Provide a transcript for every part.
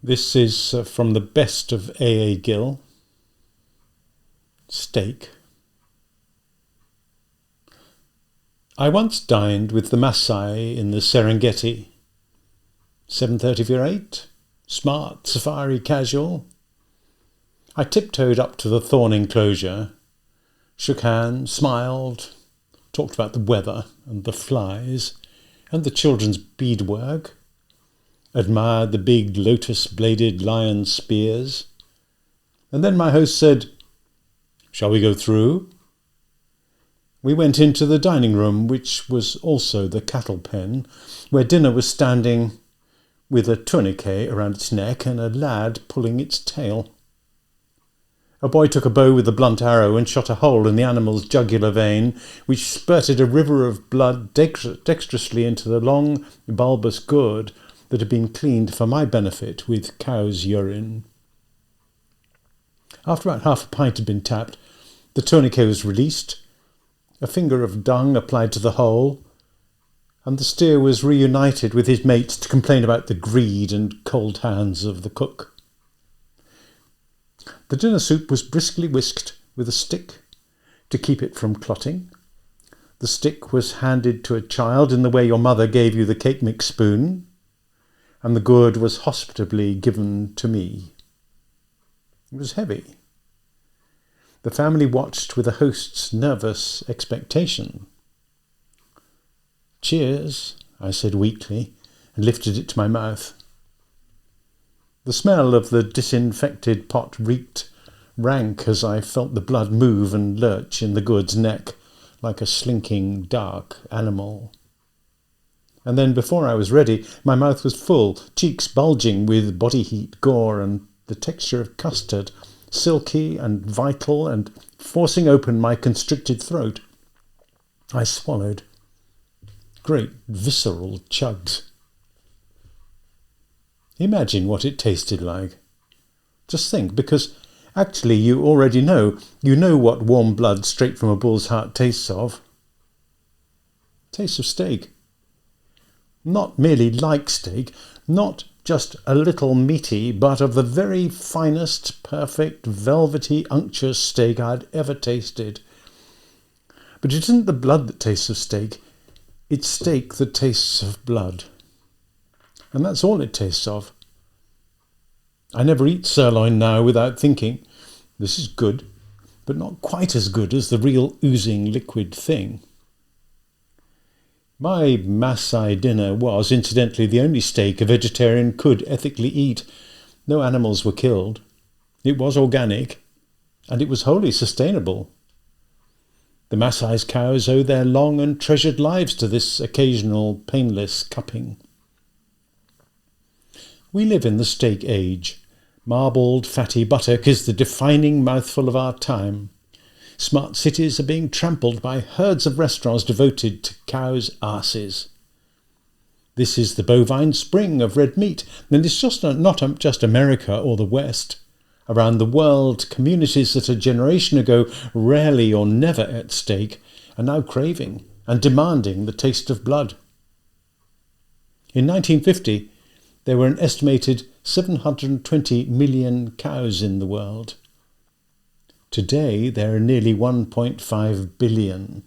This is from the best of A. Gill. Steak. I once dined with the Maasai in the Serengeti. 7:30 for 8. Smart, safari, casual. I tiptoed up to the thorn enclosure, shook hands, smiled, talked about the weather and the flies and the children's beadwork, admired the big lotus-bladed lion spears. And then my host said, "Shall we go through?" We went into the dining room, which was also the cattle pen, where dinner was standing with a tourniquet around its neck and a lad pulling its tail. A boy took a bow with a blunt arrow and shot a hole in the animal's jugular vein, which spurted a river of blood dexterously into the long, bulbous gourd that had been cleaned for my benefit with cow's urine. After about half a pint had been tapped, the tourniquet was released, a finger of dung applied to the hole, and the steer was reunited with his mates to complain about the greed and cold hands of the cook. The dinner soup was briskly whisked with a stick to keep it from clotting. The stick was handed to a child in the way your mother gave you the cake mix spoon, and the gourd was hospitably given to me. It was heavy. The family watched with a host's nervous expectation. "Cheers," I said weakly, and lifted it to my mouth. The smell of the disinfected pot reeked rank as I felt the blood move and lurch in the gourd's neck like a slinking, dark animal. And then, before I was ready, my mouth was full, cheeks bulging with body heat, gore, and the texture of custard, silky and vital and forcing open my constricted throat. I swallowed. Great visceral chugs. Imagine what it tasted like. Just think, because actually you already know. You know what warm blood straight from a bull's heart tastes of. Tastes of steak. Not merely like steak, not just a little meaty, but of the very finest, perfect, velvety, unctuous steak I'd ever tasted. But it isn't the blood that tastes of steak, it's steak that tastes of blood. And that's all it tastes of. I never eat sirloin now without thinking, this is good, but not quite as good as the real oozing liquid thing. My Maasai dinner was, incidentally, the only steak a vegetarian could ethically eat. No animals were killed. It was organic, and it was wholly sustainable. The Maasai's cows owe their long and treasured lives to this occasional painless cupping. We live in the steak age. Marbled, fatty buttock is the defining mouthful of our time. Smart cities are being trampled by herds of restaurants devoted to cows' arses. This is the bovine spring of red meat, and it's not just America or the West. Around the world, communities that a generation ago rarely or never ate steak are now craving and demanding the taste of blood. In 1950, there were an estimated 720 million cows in the world. Today, there are nearly 1.5 billion.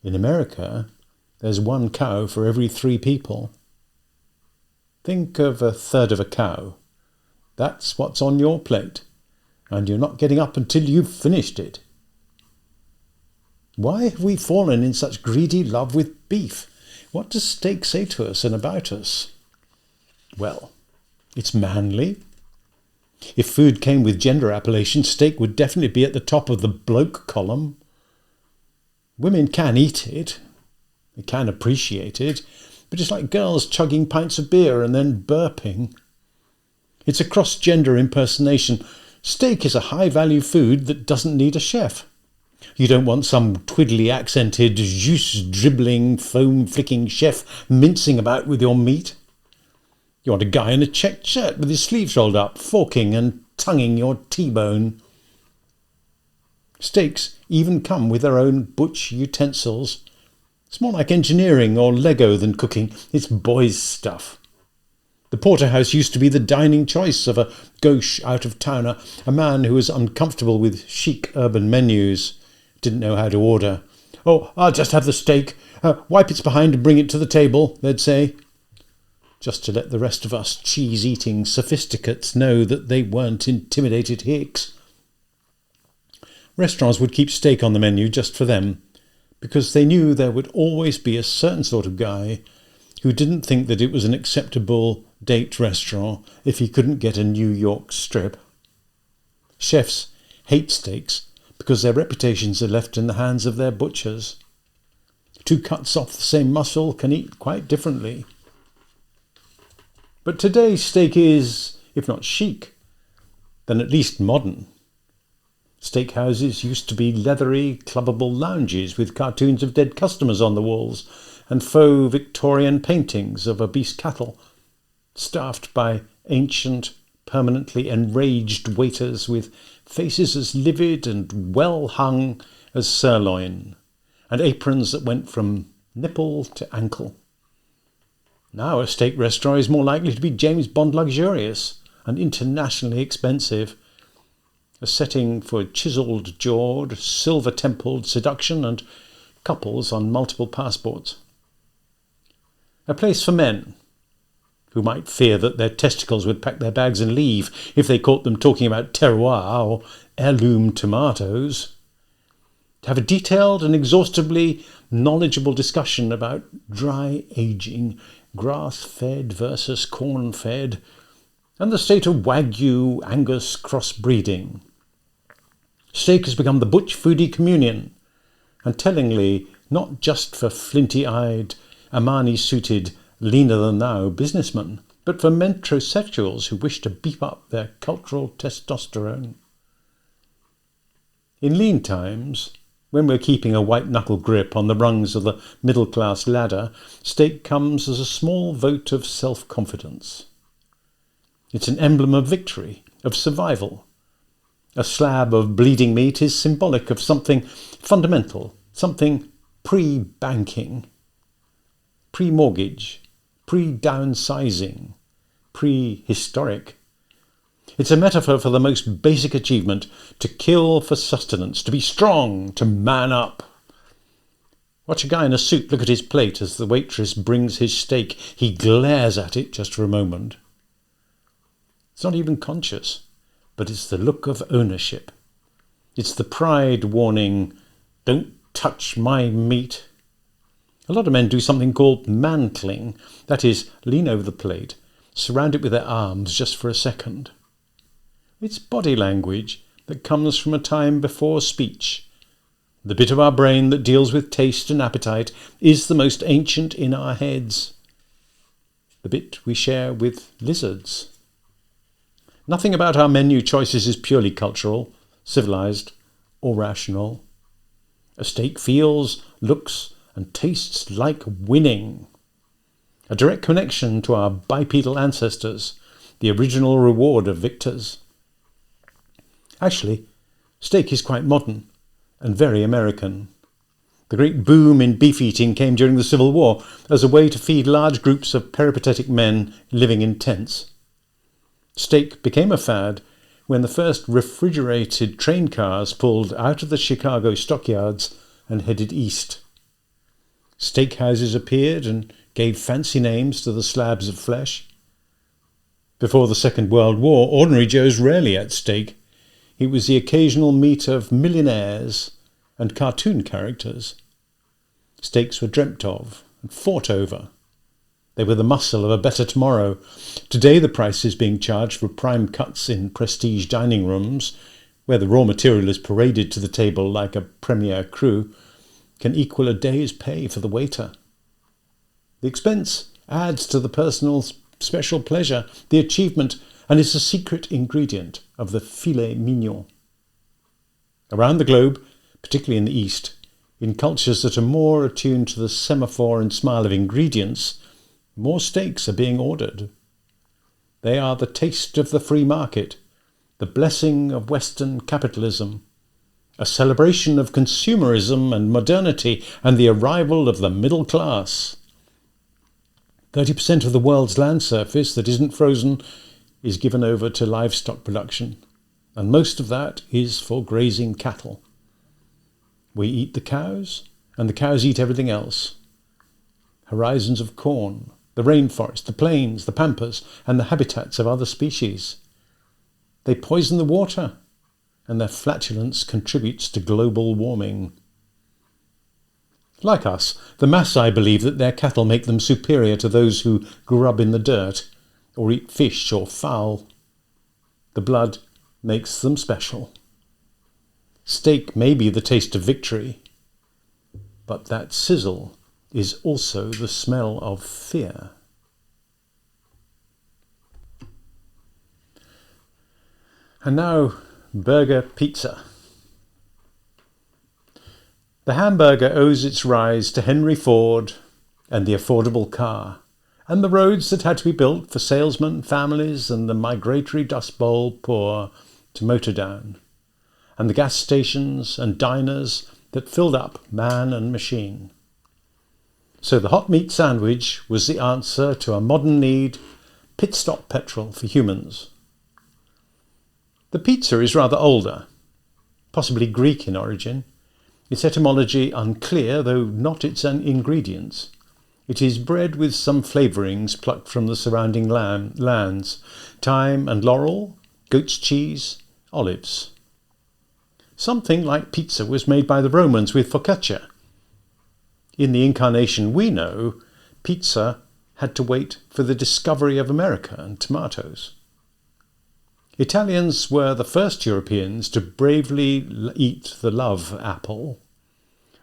In America, there's one cow for every 3 people. Think of a third of a cow. That's what's on your plate, and you're not getting up until you've finished it. Why have we fallen in such greedy love with beef? What does steak say to us and about us? Well, it's manly. If food came with gender appellation, steak would definitely be at the top of the bloke column. Women can eat it. They can appreciate it. But it's like girls chugging pints of beer and then burping. It's a cross-gender impersonation. Steak is a high-value food that doesn't need a chef. You don't want some twiddly-accented, juice-dribbling, foam-flicking chef mincing about with your meat. You want a guy in a checked shirt with his sleeves rolled up, forking and tonguing your T-bone. Steaks even come with their own butch utensils. It's more like engineering or Lego than cooking. It's boys' stuff. The porterhouse used to be the dining choice of a gauche out-of-towner, a man who was uncomfortable with chic urban menus, didn't know how to order. "Oh, I'll just have the steak. Wipe its behind and bring it to the table," they'd say, just to let the rest of us cheese-eating sophisticates know that they weren't intimidated hicks. Restaurants would keep steak on the menu just for them, because they knew there would always be a certain sort of guy who didn't think that it was an acceptable date restaurant if he couldn't get a New York strip. Chefs hate steaks because their reputations are left in the hands of their butchers. Two cuts off the same muscle can eat quite differently. But today steak is, if not chic, then at least modern. Steakhouses used to be leathery, clubbable lounges with cartoons of dead customers on the walls and faux Victorian paintings of obese cattle, staffed by ancient, permanently enraged waiters with faces as livid and well-hung as sirloin, and aprons that went from nipple to ankle. Now a steak restaurant is more likely to be James Bond luxurious and internationally expensive, a setting for chiselled-jawed, silver-templed seduction and couples on multiple passports. A place for men, who might fear that their testicles would pack their bags and leave if they caught them talking about terroir or heirloom tomatoes. To have a detailed and exhaustively knowledgeable discussion about dry aging, grass-fed versus corn-fed, and the state of Wagyu Angus crossbreeding. Steak has become the butch foodie communion, and tellingly not just for flinty-eyed, Armani-suited, leaner-than-thou businessmen, but for metrosexuals who wish to beef up their cultural testosterone. In lean times, when we're keeping a white-knuckle grip on the rungs of the middle-class ladder, steak comes as a small vote of self-confidence. It's an emblem of victory, of survival. A slab of bleeding meat is symbolic of something fundamental, something pre-banking, pre-mortgage, pre-downsizing, prehistoric. It's a metaphor for the most basic achievement, to kill for sustenance, to be strong, to man up. Watch a guy in a suit look at his plate as the waitress brings his steak. He glares at it just for a moment. It's not even conscious, but it's the look of ownership. It's the pride warning, "Don't touch my meat." A lot of men do something called mantling, that is, lean over the plate, surround it with their arms just for a second. It's body language that comes from a time before speech. The bit of our brain that deals with taste and appetite is the most ancient in our heads. The bit we share with lizards. Nothing about our menu choices is purely cultural, civilized, or rational. A steak feels, looks, and tastes like winning. A direct connection to our bipedal ancestors, the original reward of victors. Actually, steak is quite modern and very American. The great boom in beef eating came during the Civil War as a way to feed large groups of peripatetic men living in tents. Steak became a fad when the first refrigerated train cars pulled out of the Chicago stockyards and headed east. Steakhouses appeared and gave fancy names to the slabs of flesh. Before the Second World War, ordinary Joes rarely ate steak. It was the occasional meat of millionaires and cartoon characters. Steaks were dreamt of and fought over. They were the muscle of a better tomorrow. Today the prices being charged for prime cuts in prestige dining rooms, where the raw material is paraded to the table like a premier cru, can equal a day's pay for the waiter. The expense adds to the personal special pleasure, the achievement, and is a secret ingredient of the filet mignon. Around the globe, particularly in the East, in cultures that are more attuned to the semaphore and smile of ingredients, more steaks are being ordered. They are the taste of the free market, the blessing of Western capitalism, a celebration of consumerism and modernity and the arrival of the middle class. 30% of the world's land surface that isn't frozen is given over to livestock production, and most of that is for grazing cattle. We eat the cows, and the cows eat everything else. Horizons of corn, the rainforest, the plains, the pampas, and the habitats of other species. They poison the water, and their flatulence contributes to global warming. Like us, the Maasai believe that their cattle make them superior to those who grub in the dirt or eat fish or fowl. The blood makes them special. Steak may be the taste of victory, but that sizzle is also the smell of fear. And now, burger pizza. The hamburger owes its rise to Henry Ford and the affordable car, and the roads that had to be built for salesmen, families, and the migratory Dust Bowl poor to motor down, and the gas stations and diners that filled up man and machine. So the hot meat sandwich was the answer to a modern need, pit stop petrol for humans. The pizza is rather older, possibly Greek in origin. Its etymology unclear, though not its ingredients. It is bread with some flavourings plucked from the surrounding lands, thyme and laurel, goat's cheese, olives. Something like pizza was made by the Romans with focaccia. In the incarnation we know, pizza had to wait for the discovery of America and tomatoes. Italians were the first Europeans to bravely eat the love apple,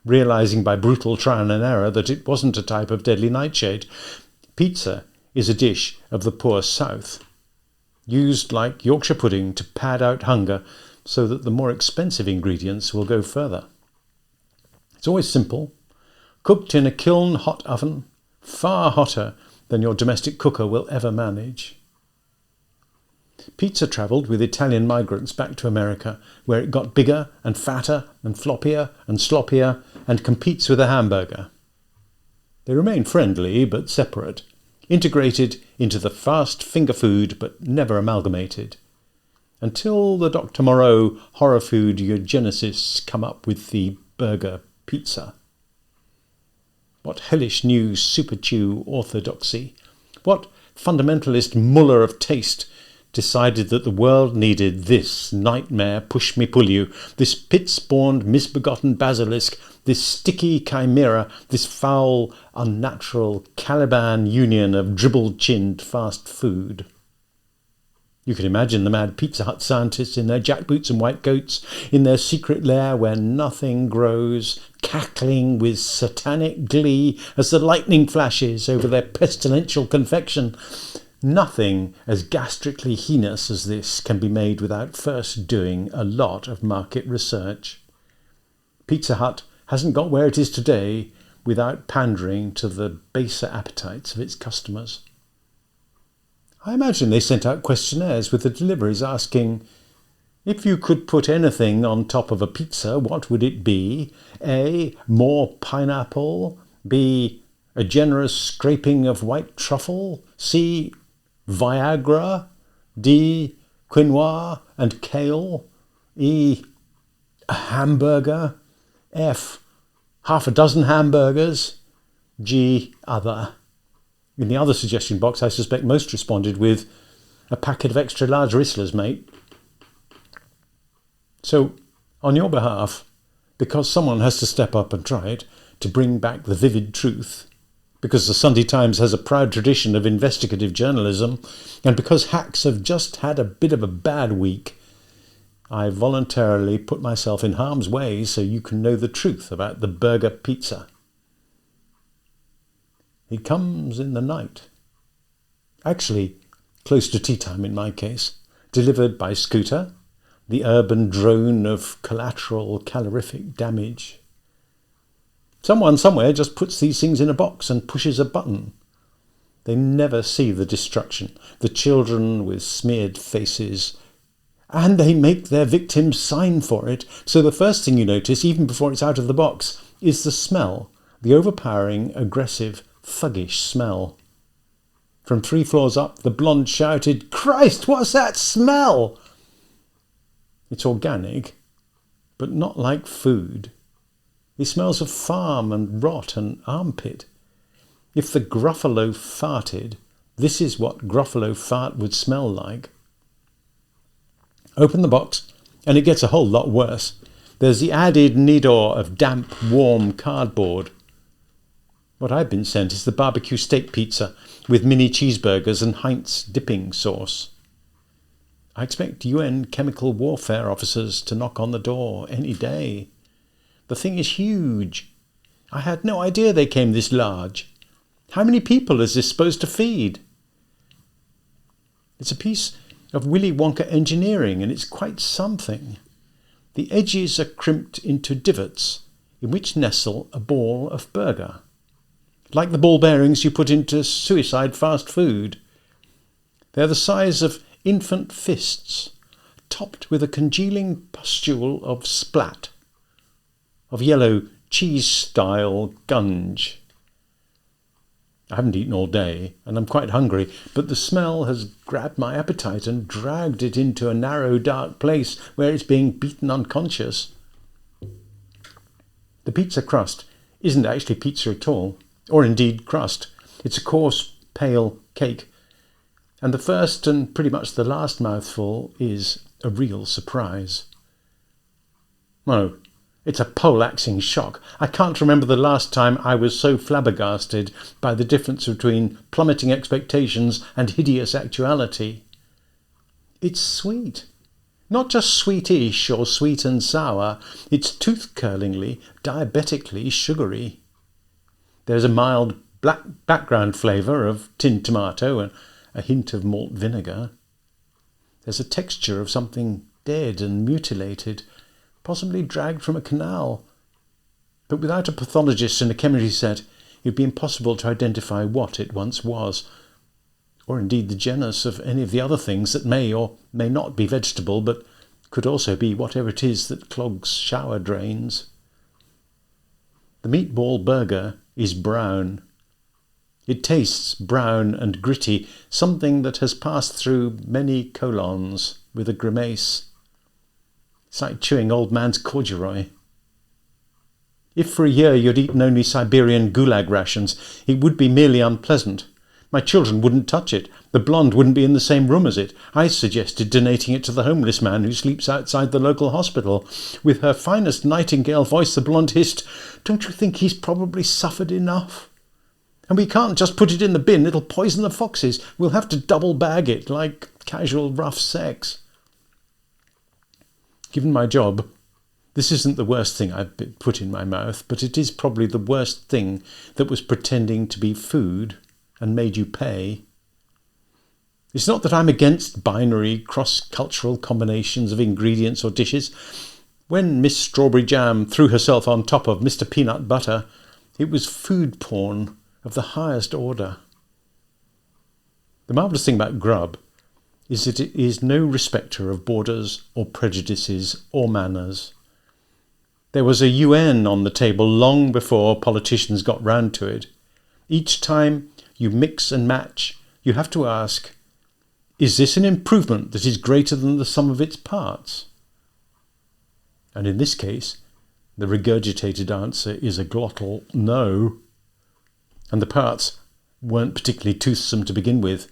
realising by brutal trial and error that it wasn't a type of deadly nightshade. Pizza is a dish of the poor south, used like Yorkshire pudding to pad out hunger so that the more expensive ingredients will go further. It's always simple, cooked in a kiln hot oven, far hotter than your domestic cooker will ever manage. Pizza travelled with Italian migrants back to America, where it got bigger and fatter and floppier and sloppier and competes with a hamburger. They remain friendly but separate, integrated into the fast finger food but never amalgamated, until the Dr. Moreau horror food eugenicists come up with the burger pizza. What hellish new super chew orthodoxy, what fundamentalist Muller of taste decided that the world needed this nightmare push-me-pull-you, this pit-spawned misbegotten basilisk, this sticky chimera, this foul, unnatural Caliban union of dribble-chinned fast food. You can imagine the mad Pizza Hut scientists in their jackboots and white coats, in their secret lair where nothing grows, cackling with satanic glee as the lightning flashes over their pestilential confection. Nothing as gastrically heinous as this can be made without first doing a lot of market research. Pizza Hut hasn't got where it is today without pandering to the baser appetites of its customers. I imagine they sent out questionnaires with the deliveries asking, if you could put anything on top of a pizza, what would it be? A. More pineapple. B. A generous scraping of white truffle. C. Viagra. D. Quinoa and kale. E. A hamburger. F. Half a dozen hamburgers. G. Other. In the other suggestion box, I suspect most responded with a packet of extra large Ristler's, mate. So, on your behalf, because someone has to step up and try it to bring back the vivid truth, because the Sunday Times has a proud tradition of investigative journalism, and because hacks have just had a bit of a bad week, I voluntarily put myself in harm's way so you can know the truth about the burger pizza. It comes in the night. Actually, close to tea time in my case, delivered by scooter, the urban drone of collateral calorific damage. Someone somewhere just puts these things in a box and pushes a button. They never see the destruction, the children with smeared faces, and they make their victims sign for it. So the first thing you notice, even before it's out of the box, is the smell, the overpowering, aggressive, thuggish smell. From 3 floors up, the blonde shouted, "Christ, what's that smell?" It's organic, but not like food. It smells of farm and rot and armpit. If the Gruffalo farted, this is what Gruffalo fart would smell like. Open the box, and it gets a whole lot worse. There's the added nidor of damp, warm cardboard. What I've been sent is the barbecue steak pizza with mini cheeseburgers and Heinz dipping sauce. I expect UN chemical warfare officers to knock on the door any day. The thing is huge. I had no idea they came this large. How many people is this supposed to feed? It's a piece of Willy Wonka engineering, and it's quite something. The edges are crimped into divots in which nestle a ball of burger, like the ball bearings you put into suicide fast food. They're the size of infant fists, topped with a congealing pustule of splat, of yellow cheese-style gunge. I haven't eaten all day, and I'm quite hungry, but the smell has grabbed my appetite and dragged it into a narrow, dark place where it's being beaten unconscious. The pizza crust isn't actually pizza at all, or indeed crust. It's a coarse, pale cake, and the first and pretty much the last mouthful is a real surprise. No, it's a poleaxing shock. I can't remember the last time I was so flabbergasted by the difference between plummeting expectations and hideous actuality. It's sweet. Not just sweetish or sweet and sour. It's tooth-curlingly, diabetically sugary. There's a mild black background flavour of tinned tomato and a hint of malt vinegar. There's a texture of something dead and mutilated, possibly dragged from a canal. But without a pathologist and a chemistry set, it would be impossible to identify what it once was, or indeed the genus of any of the other things that may or may not be vegetable, but could also be whatever it is that clogs shower drains. The meatball burger is brown. It tastes brown and gritty, something that has passed through many colons with a grimace. It's like chewing old man's corduroy. If for a year you'd eaten only Siberian gulag rations, it would be merely unpleasant. My children wouldn't touch it. The blonde wouldn't be in the same room as it. I suggested donating it to the homeless man who sleeps outside the local hospital. With her finest nightingale voice, the blonde hissed, "Don't you think he's probably suffered enough? And we can't just put it in the bin. It'll poison the foxes. We'll have to double bag it, like casual rough sex." Given my job, this isn't the worst thing I've put in my mouth, but it is probably the worst thing that was pretending to be food and made you pay. It's not that I'm against binary, cross-cultural combinations of ingredients or dishes. When Miss Strawberry Jam threw herself on top of Mr. Peanut Butter, it was food porn of the highest order. The marvellous thing about grub is that it is no respecter of borders or prejudices or manners. There was a UN on the table long before politicians got round to it. Each time you mix and match, you have to ask, is this an improvement that is greater than the sum of its parts? And in this case, the regurgitated answer is a glottal no. And the parts weren't particularly toothsome to begin with.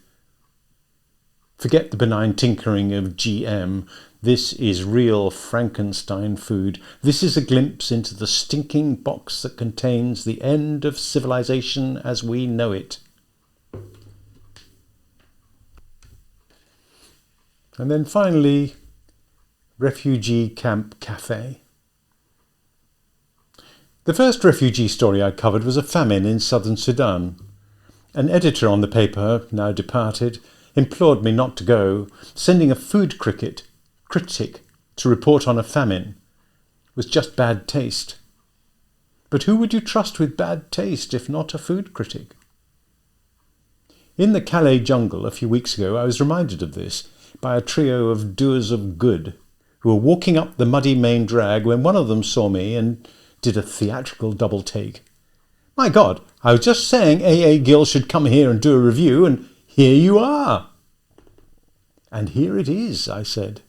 Forget the benign tinkering of GM. This is real Frankenstein food. This is a glimpse into the stinking box that contains the end of civilization as we know it. And then finally, Refugee Camp Cafe. The first refugee story I covered was a famine in southern Sudan. An editor on the paper, now departed, implored me not to go. Sending a food critic to report on a famine was just bad taste. But who would you trust with bad taste if not a food critic? In the Calais jungle a few weeks ago I was reminded of this by a trio of doers of good who were walking up the muddy main drag when one of them saw me and did a theatrical double take. "My God, I was just saying A.A. Gill should come here and do a review, and Here you are. And here it is, I said.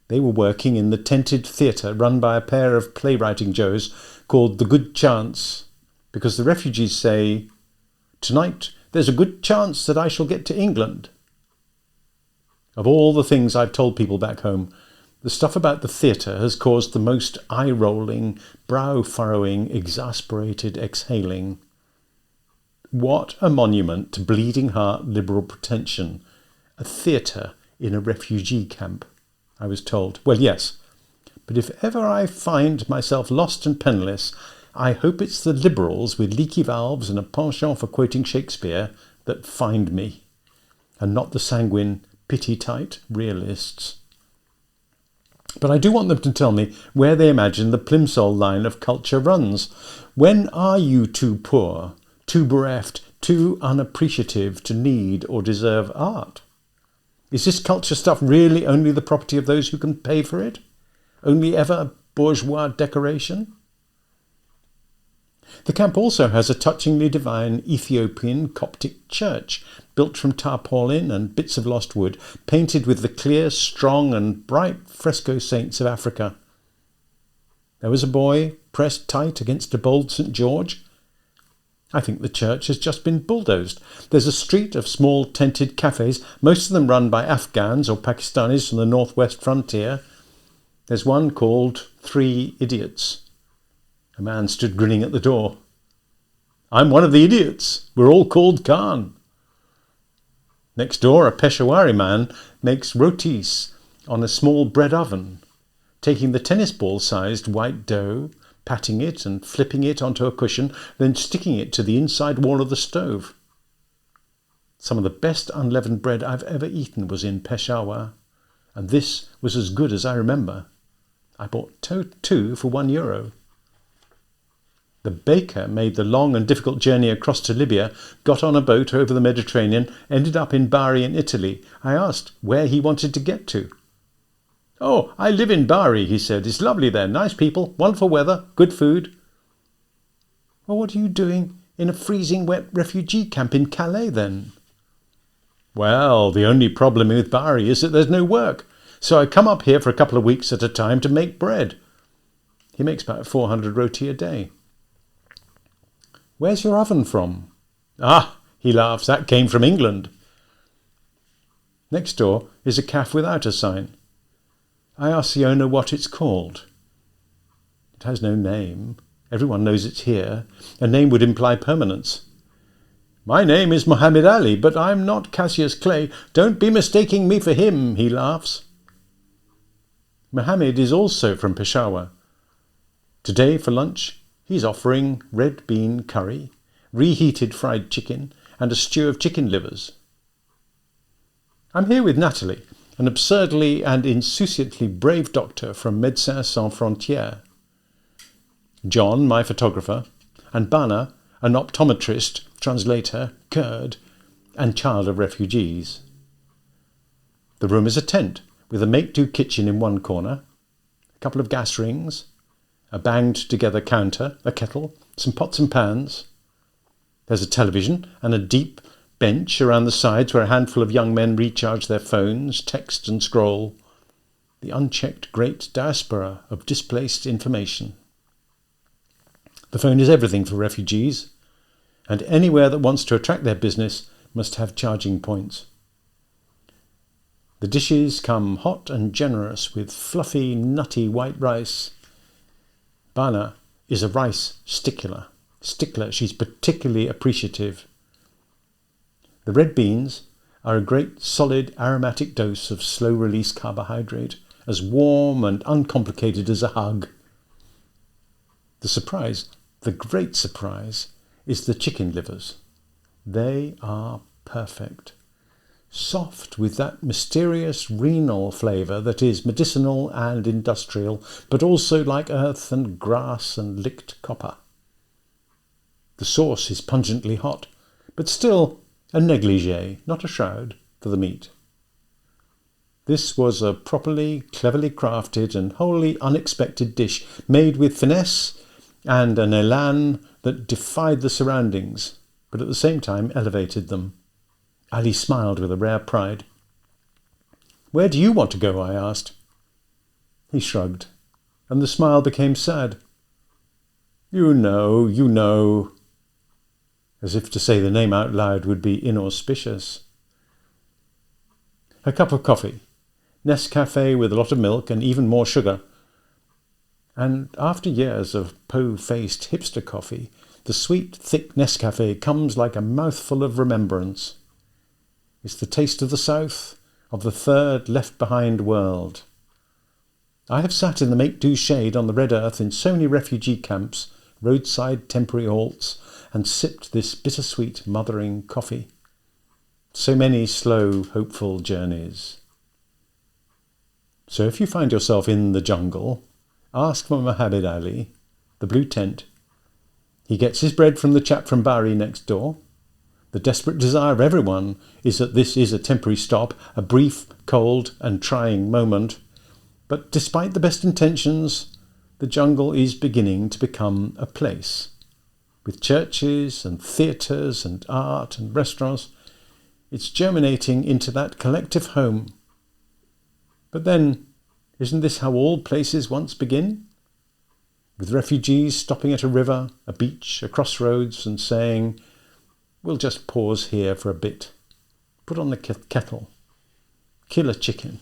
They were working in the tented theatre run by a pair of playwriting Joes called The Good Chance, because the refugees say, "Tonight there's a good chance that I shall get to England." Of all the things I've told people back home, the stuff about the theatre has caused the most eye-rolling, brow-furrowing, exasperated exhaling. What a monument to bleeding heart liberal pretension. A theatre in a refugee camp, I was told. Well, yes, but if ever I find myself lost and penniless, I hope it's the liberals with leaky valves and a penchant for quoting Shakespeare that find me, and not the sanguine, pity-tight realists. But I do want them to tell me where they imagine the plimsoll line of culture runs. When are you too poor, too bereft, too unappreciative to need or deserve art? Is this culture stuff really only the property of those who can pay for it? Only ever bourgeois decoration? The camp also has a touchingly divine Ethiopian Coptic church, built from tarpaulin and bits of lost wood, painted with the clear, strong and bright fresco saints of Africa. There was a boy pressed tight against a bold St. George. I think the church has just been bulldozed. There's a street of small tented cafes, most of them run by Afghans or Pakistanis from the northwest frontier. There's one called 3 Idiots. A man stood grinning at the door. "I'm one of the idiots. We're all called Khan." Next door, a Peshawari man makes rotis on a small bread oven, taking the tennis ball-sized white dough, patting it and flipping it onto a cushion, then sticking it to the inside wall of the stove. Some of the best unleavened bread I've ever eaten was in Peshawar, and this was as good as I remember. I bought two for €1. The baker made the long and difficult journey across to Libya, got on a boat over the Mediterranean, ended up in Bari in Italy. I asked where he wanted to get to. "Oh, I live in Bari," he said. "It's lovely there, nice people, wonderful weather, good food." "Well, what are you doing in a freezing wet refugee camp in Calais then?" "Well, the only problem with Bari is that there's no work, so I come up here for a couple of weeks at a time to make bread." He makes about 400 roti a day. "Where's your oven from?" "Ah," he laughs, "that came from England." Next door is a cafe without a sign. I ask the owner what it's called. It has no name. Everyone knows it's here. A name would imply permanence. "My name is Muhammad Ali, but I'm not Cassius Clay. Don't be mistaking me for him," he laughs. Muhammad is also from Peshawar. Today for lunch, he's offering red bean curry, reheated fried chicken, and a stew of chicken livers. I'm here with Natalie, an absurdly and insouciantly brave doctor from Médecins Sans Frontières. John, my photographer, and Bana, an optometrist, translator, Kurd, and child of refugees. The room is a tent with a make-do kitchen in one corner, a couple of gas rings, a banged-together counter, a kettle, some pots and pans. There's a television and a deep bench around the sides where a handful of young men recharge their phones, text and scroll. The unchecked great diaspora of displaced information. The phone is everything for refugees, and anywhere that wants to attract their business must have charging points. The dishes come hot and generous with fluffy, nutty white rice. Bana is a rice stickler. She's particularly appreciative. The red beans are a great solid aromatic dose of slow-release carbohydrate, as warm and uncomplicated as a hug. The great surprise, is the chicken livers. They are perfect. Soft with that mysterious renal flavour that is medicinal and industrial, but also like earth and grass and licked copper. The sauce is pungently hot, but still a negligee, not a shroud, for the meat. This was a properly, cleverly crafted and wholly unexpected dish, made with finesse and an élan that defied the surroundings, but at the same time elevated them. Ali smiled with a rare pride. "Where do you want to go?" I asked. He shrugged, and the smile became sad. You know, as if to say the name out loud would be inauspicious. A cup of coffee, Nescafe with a lot of milk and even more sugar. And after years of po-faced hipster coffee, the sweet, thick Nescafe comes like a mouthful of remembrance. It's the taste of the South, of the third left-behind world. I have sat in the make-do shade on the red earth in so many refugee camps, roadside temporary halts, and sipped this bittersweet mothering coffee. So many slow, hopeful journeys. So if you find yourself in the jungle, ask for Muhammad Ali, the blue tent. He gets his bread from the chap from Bari next door. The desperate desire of everyone is that this is a temporary stop, a brief, cold and trying moment. But despite the best intentions, the jungle is beginning to become a place. With churches and theatres and art and restaurants, it's germinating into that collective home. But then, isn't this how all places once begin? With refugees stopping at a river, a beach, a crossroads and saying, "We'll just pause here for a bit, put on the kettle, kill a chicken."